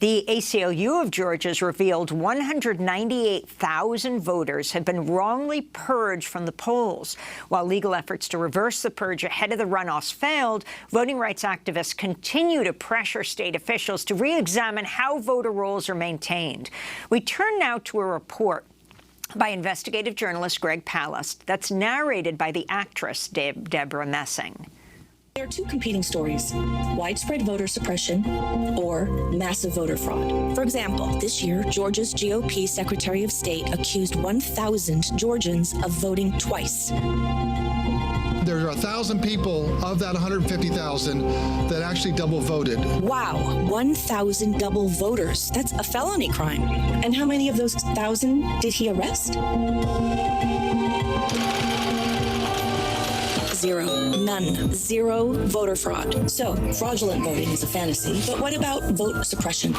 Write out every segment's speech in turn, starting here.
The ACLU of Georgia has revealed 198,000 voters have been wrongly purged from the polls. While legal efforts to reverse the purge ahead of the runoffs failed, voting rights activists continue to pressure state officials to re-examine how voter rolls are maintained. We turn now to a report by investigative journalist Greg Palast that's narrated by the actress Debra Messing. There are two competing stories: widespread voter suppression or massive voter fraud. For example, this year, Georgia's GOP Secretary of State accused 1,000 Georgians of voting twice. There are 1,000 people of that 150,000 that actually double voted. Wow, 1,000 double voters. That's a felony crime. And how many of those 1,000 did he arrest? Zero. None. Zero voter fraud. So, fraudulent voting is a fantasy, but what about vote suppression?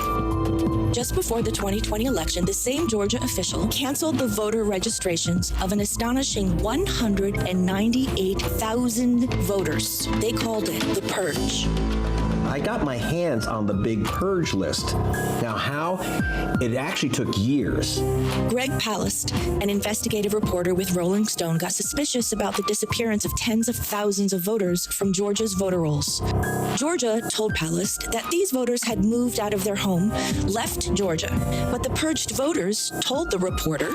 Just before the 2020 election, the same Georgia official canceled the voter registrations of an astonishing 198,000 voters. They called it the Purge. I got my hands on the big purge list. Now, how? It actually took years. Greg Palast, an investigative reporter with Rolling Stone, got suspicious about the disappearance of tens of thousands of voters from Georgia's voter rolls. Georgia told Palast that these voters had moved out of their home, left Georgia, but the purged voters told the reporter,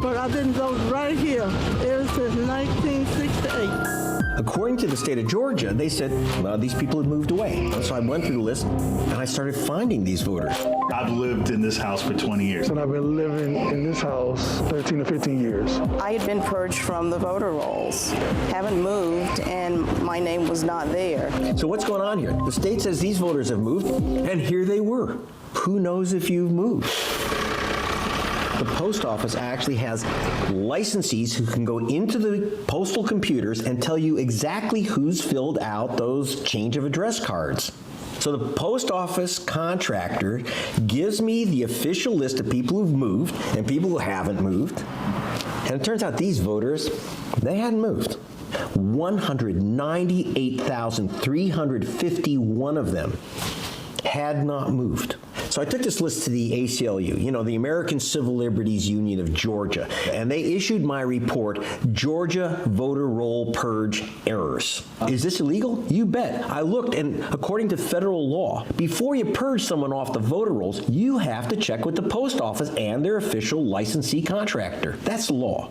"But I've been voting right here ever since 1968. According to the state of Georgia, they said, well, these people had moved away. So I went through the list and I started finding these voters. I've lived in this house for 20 years. And I've been living in this house 13 to 15 years. I had been purged from the voter rolls. Haven't moved, and my name was not there. So what's going on here? The state says these voters have moved, and here they were. Who knows if you've moved? The post office actually has licensees who can go into the postal computers and tell you exactly who's filled out those change of address cards. So the post office contractor gives me the official list of people who've moved and people who haven't moved. And it turns out these voters, they hadn't moved. 198,351 of them had not moved. So I took this list to the ACLU, the American Civil Liberties Union of Georgia, and they issued my report, Georgia Voter Roll Purge Errors. Is this illegal? You bet. I looked, and according to federal law, before you purge someone off the voter rolls, you have to check with the post office and their official licensee contractor. That's the law.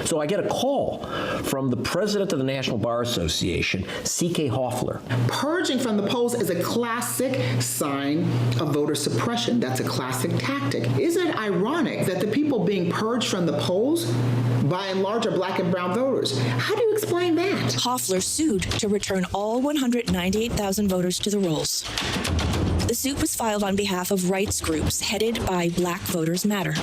So I get a call from the president of the National Bar Association, C.K. Hoffler. Purging from the polls is a classic sign of voter suppression. That's a classic tactic. Isn't it ironic that the people being purged from the polls, by and large, are black and brown voters? How do you explain that? Hoffler sued to return all 198,000 voters to the rolls. The suit was filed on behalf of rights groups headed by Black Voters Matter.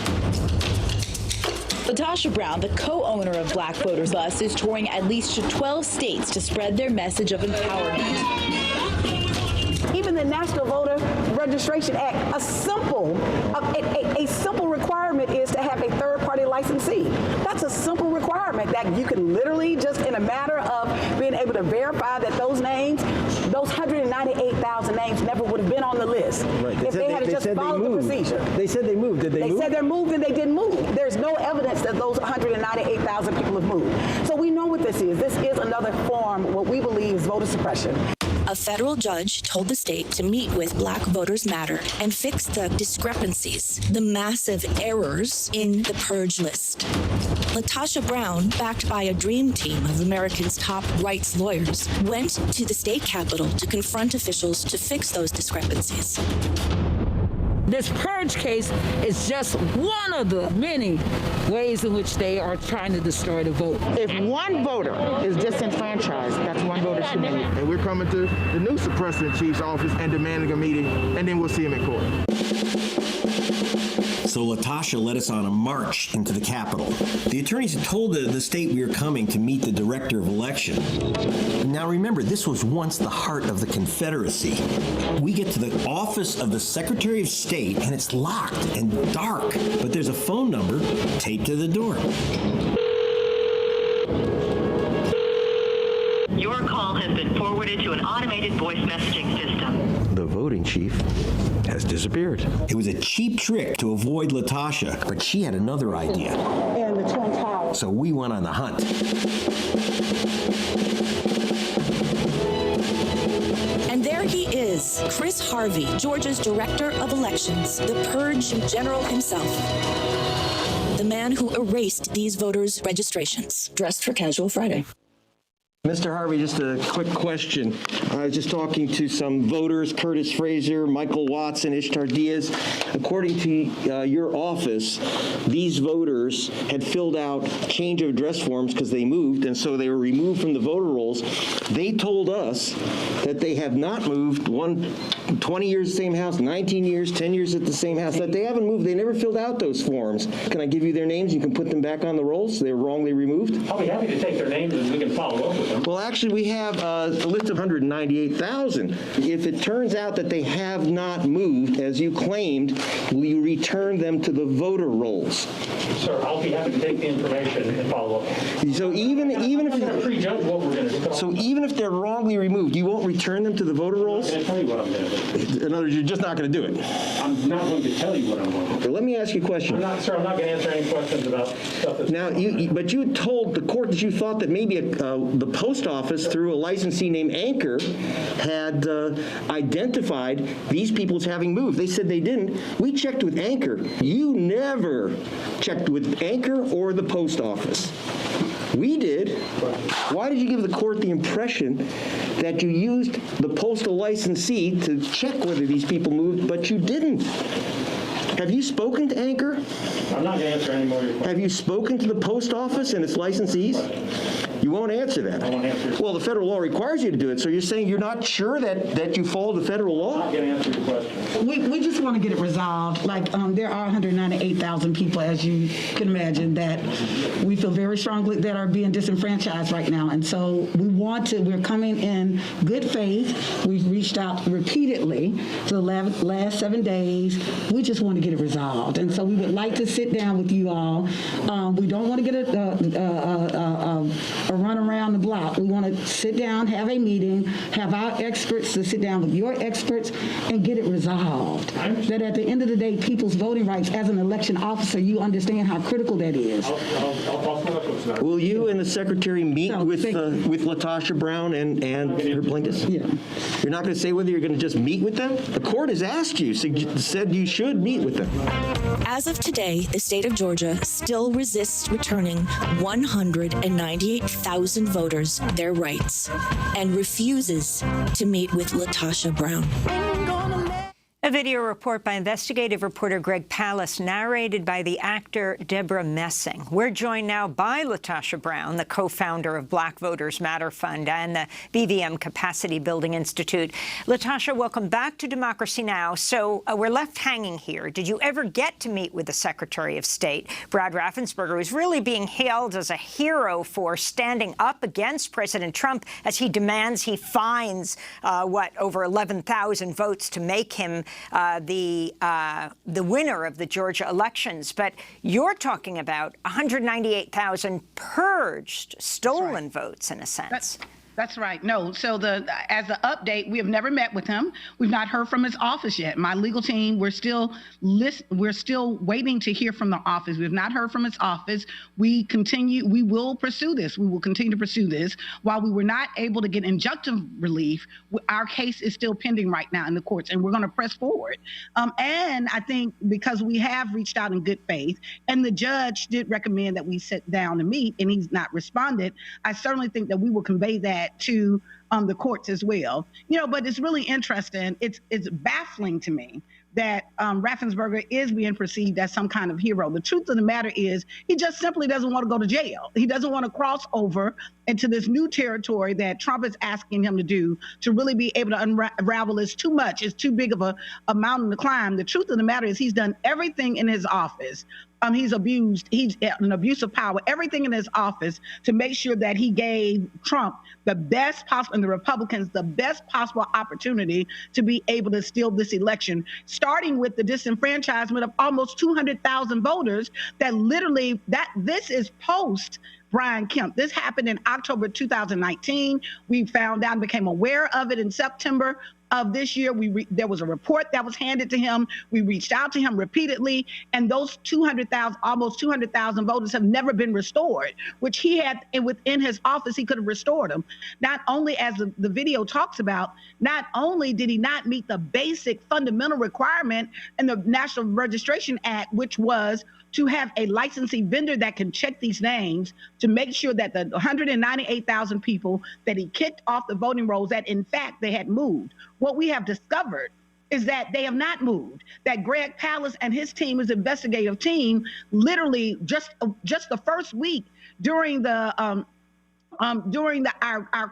LaTosha Brown, the co-owner of Black Voters Bus, is touring at least 12 states to spread their message of empowerment. Even the National Voter Registration Act, a simple requirement is to have a third-party licensee. That's a simple requirement that you can literally just in a matter of being able to verify that those names, those 198,000 names never would have been on the list if they had just followed the procedure. They said they moved. Did they move? They said they moved and they didn't move. There's no evidence that those 198,000 people have moved. So we know what this is. This is another form, what we believe is voter suppression. A federal judge told the state to meet with Black Voters Matter and fix the discrepancies, the massive errors in the purge list. LaTosha Brown, backed by a dream team of America's top rights lawyers, went to the state capitol to confront officials to fix those discrepancies. This purge case is just one of the many ways in which they are trying to destroy the vote. If one voter is disenfranchised, that's one voter too many. And we're coming to the new suppressing chief's office and demanding a meeting, and then we'll see him in court. So LaTosha led us on a march into the Capitol. The attorneys had told the state we were coming to meet the director of election. Now remember, this was once the heart of the Confederacy. We get to the office of the Secretary of State, and it's locked and dark, but there's a phone number taped to the door. Your call has been forwarded to an automated voice messaging system. The voting chief has disappeared. It was a cheap trick to avoid LaTosha, but she had another idea. And the Twin Towers. So we went on the hunt. And there he is, Chris Harvey, Georgia's Director of Elections, the Purge General himself. The man who erased these voters' registrations, dressed for Casual Friday. Mr. Harvey, just a quick question. I was just talking to some voters, Curtis Fraser, Michael Watson, Ishtar Diaz. According to your office, these voters had filled out change of address forms because they moved, and so they were removed from the voter rolls. They told us that they have not moved 20 years the same house, 19 years, 10 years at the same house, that they haven't moved. They never filled out those forms. Can I give you their names? You can put them back on the rolls. They were wrongly removed. I'll be happy to take their names and we can follow up with them. Well, actually, we have a list of 198,000. If it turns out that they have not moved, as you claimed, will you return them to the voter rolls? Sir, I'll be happy to take the information and follow up. So even if I'm not going to prejudge what we're going to do. So even if they're wrongly removed, you won't return them to the voter rolls? I'm not going to tell you what I'm going to do. In other words, you're just not going to do it. I'm not going to tell you what I'm going to do. Well, let me ask you a question. Sir, I'm not going to answer any questions about stuff that's... Now, but you told the court that you thought that maybe the post office, through a licensee named Anchor, had identified these people as having moved. They said they didn't. We checked with Anchor. You never checked with Anchor or the post office. We did. Why did you give the court the impression that you used the postal licensee to check whether these people moved, but you didn't? Have you spoken to Anchor? I'm not going to answer any more of your questions. Have you spoken to the post office and its licensees? You won't answer that. I won't answer. Well, the federal law requires you to do it, so you're saying you're not sure that you follow the federal law? I'm not going to answer your question. We just want to get it resolved. Like, there are 198,000 people, as you can imagine, that we feel very strongly that are being disenfranchised right now. And so we're coming in good faith. We've reached out repeatedly for the last 7 days. We just want to get it resolved. And so we would like to sit down with you all. We don't want to get a run around the block. We want to sit down, have a meeting, have our experts to sit down with your experts and get it resolved. That at the end of the day, people's voting rights, as an election officer, you understand how critical that is. Will you and the secretary meet with LaTosha Brown and her plaintiffs? Yeah. You're not going to say whether you're going to just meet with them? The court has asked you, said you should meet with them. As of today, the state of Georgia still resists returning 198,000 voters their rights and refuses to meet with LaTosha Brown. A video report by investigative reporter Greg Pallas, narrated by the actor Debra Messing. We're joined now by LaTosha Brown, the co-founder of Black Voters Matter Fund and the BVM Capacity Building Institute. LaTosha, welcome back to Democracy Now! So we're left hanging here. Did you ever get to meet with the Secretary of State, Brad Raffensperger, who's really being hailed as a hero for standing up against President Trump as he demands he finds, over 11,000 votes to make him the winner of the Georgia elections? But you're talking about 198,000 purged, stolen votes, in a sense. That's right. No. So as an update, we have never met with him. We've not heard from his office yet. My legal team, we're still waiting to hear from the office. We have not heard from his office. We will pursue this. We will continue to pursue this. While we were not able to get injunctive relief, our case is still pending right now in the courts, and we're going to press forward. And I think because we have reached out in good faith, and the judge did recommend that we sit down and meet, and he's not responded, I certainly think that we will convey that to the courts as well. But it's really interesting. It's baffling to me that Raffensperger is being perceived as some kind of hero. The truth of the matter is he just simply doesn't want to go to jail. He doesn't want to cross over into this new territory that Trump is asking him to do, to really be able to unravel. It's too much. It's too big of a mountain to climb. The truth of the matter is he's done everything in his office. He's an abuse of power, everything in his office to make sure that he gave Trump the best possible, and the Republicans the best possible opportunity to be able to steal this election, starting with the disenfranchisement of almost 200,000 voters this is post Brian Kemp. This happened in October 2019. We found out and became aware of it in September of this year, there was a report that was handed to him. We reached out to him repeatedly, and those 200,000, almost 200,000 voters have never been restored, which he had within his office. He could have restored them. Not only, as the video talks about, not only did he not meet the basic fundamental requirement in the National Registration Act, which was to have a licensing vendor that can check these names to make sure that the 198,000 people that he kicked off the voting rolls, that in fact they had moved. What we have discovered is that they have not moved, that Greg Pallas and his team, his investigative team, literally just the first week during our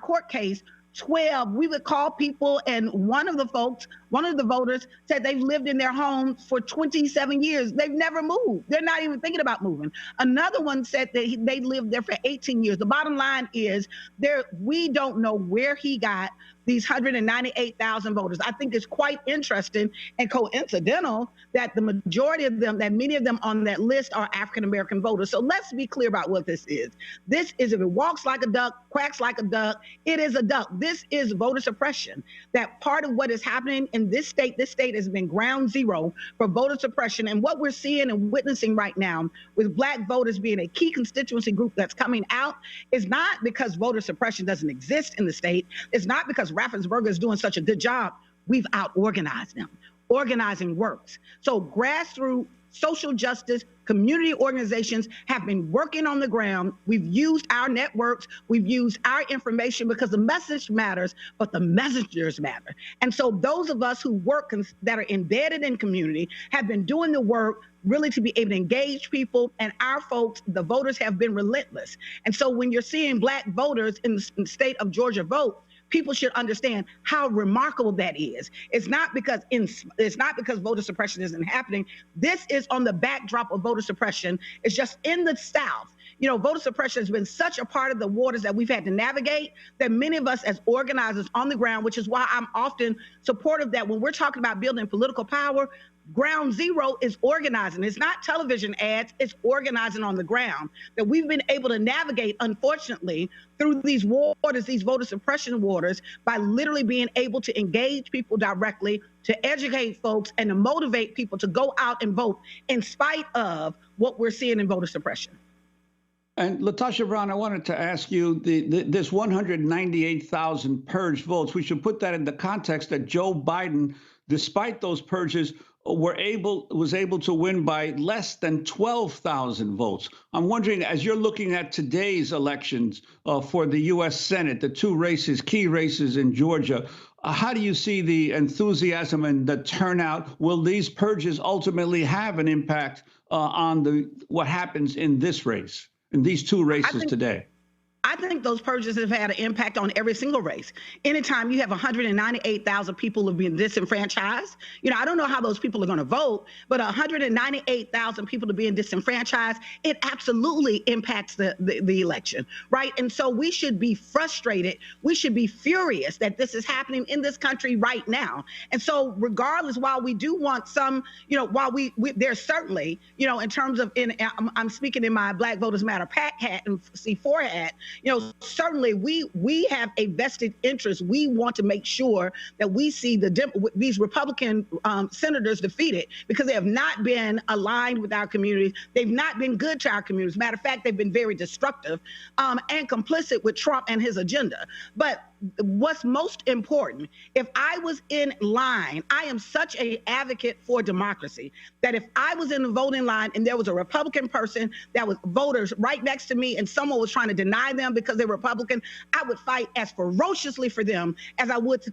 court case, 12, we would call people, and one of the voters said they've lived in their home for 27 years. They've never moved. They're not even thinking about moving. Another one said that they lived there for 18 years. The bottom line is we don't know where he got these 198,000 voters. I think it's quite interesting and coincidental that the majority of them, that many of them on that list are African-American voters. So let's be clear about what this is. This is, if it walks like a duck, quacks like a duck, it is a duck. This is voter suppression. That part of what is happening in this state has been ground zero for voter suppression. And what we're seeing and witnessing right now with Black voters being a key constituency group that's coming out is not because voter suppression doesn't exist in the state. It's not because Raffensperger is doing such a good job. We've out-organized them. Organizing works. So grassroots social justice community organizations have been working on the ground. We've used our networks. We've used our information because the message matters, but the messengers matter. And so those of us who work that are embedded in community have been doing the work really to be able to engage people, and our folks, the voters, have been relentless. And so when you're seeing Black voters in the state of Georgia vote, people should understand how remarkable that is. It's not because voter suppression isn't happening. This is on the backdrop of voter suppression. It's just in the South. You know, voter suppression has been such a part of the waters that we've had to navigate that many of us as organizers on the ground, which is why I'm often supportive that when we're talking about building political power, ground zero is organizing. It's not television ads, it's organizing on the ground. That we've been able to navigate, unfortunately, through these waters, these voter suppression waters, by literally being able to engage people directly, to educate folks, and to motivate people to go out and vote in spite of what we're seeing in voter suppression. And LaTosha Brown, I wanted to ask you, this 198,000 purged votes, we should put that in the context that Joe Biden, despite those purges, was able to win by less than 12,000 votes. I'm wondering, as you're looking at today's elections for the U.S. Senate, the two races, key races in Georgia, how do you see the enthusiasm and the turnout? Will these purges ultimately have an impact on what happens in this race, in these two races today? I think those purges have had an impact on every single race. Anytime you have 198,000 people who have been disenfranchised, you know, I don't know how those people are going to vote, but 198,000 people to being disenfranchised, it absolutely impacts the election, right? And so we should be frustrated. We should be furious that this is happening in this country right now. And so regardless, while we do want some, you know, while there's certainly, you know, in terms of, I'm speaking in my Black Voters Matter PAC hat and C4 hat, you know, certainly we have a vested interest. We want to make sure that we see these Republican senators defeated because they have not been aligned with our communities. They've not been good to our communities. Matter of fact, they've been very destructive and complicit with Trump and his agenda. But what's most important, if I was in line, I am such an advocate for democracy that if I was in the voting line and there was a Republican person that was voters right next to me and someone was trying to deny them because they're Republican, I would fight as ferociously for them as I would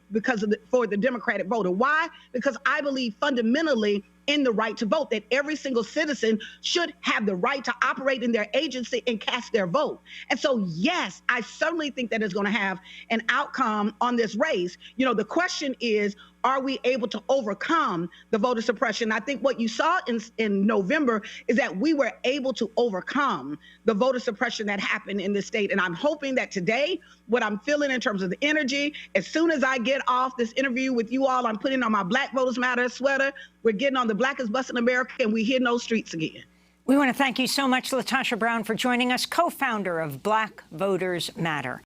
for the Democratic voter. Why? Because I believe fundamentally in the right to vote, that every single citizen should have the right to operate in their agency and cast their vote. And so, yes, I certainly think that is going to have an outcome on this race. You know, the question is, are we able to overcome the voter suppression? I think what you saw in November is that we were able to overcome the voter suppression that happened in this state. And I'm hoping that today, what I'm feeling in terms of the energy, as soon as I get off this interview with you all, I'm putting on my Black Voters Matter sweater. We're getting on the Blackest Bus in America, and we hit those streets again. We want to thank you so much, LaTosha Brown, for joining us, co-founder of Black Voters Matter.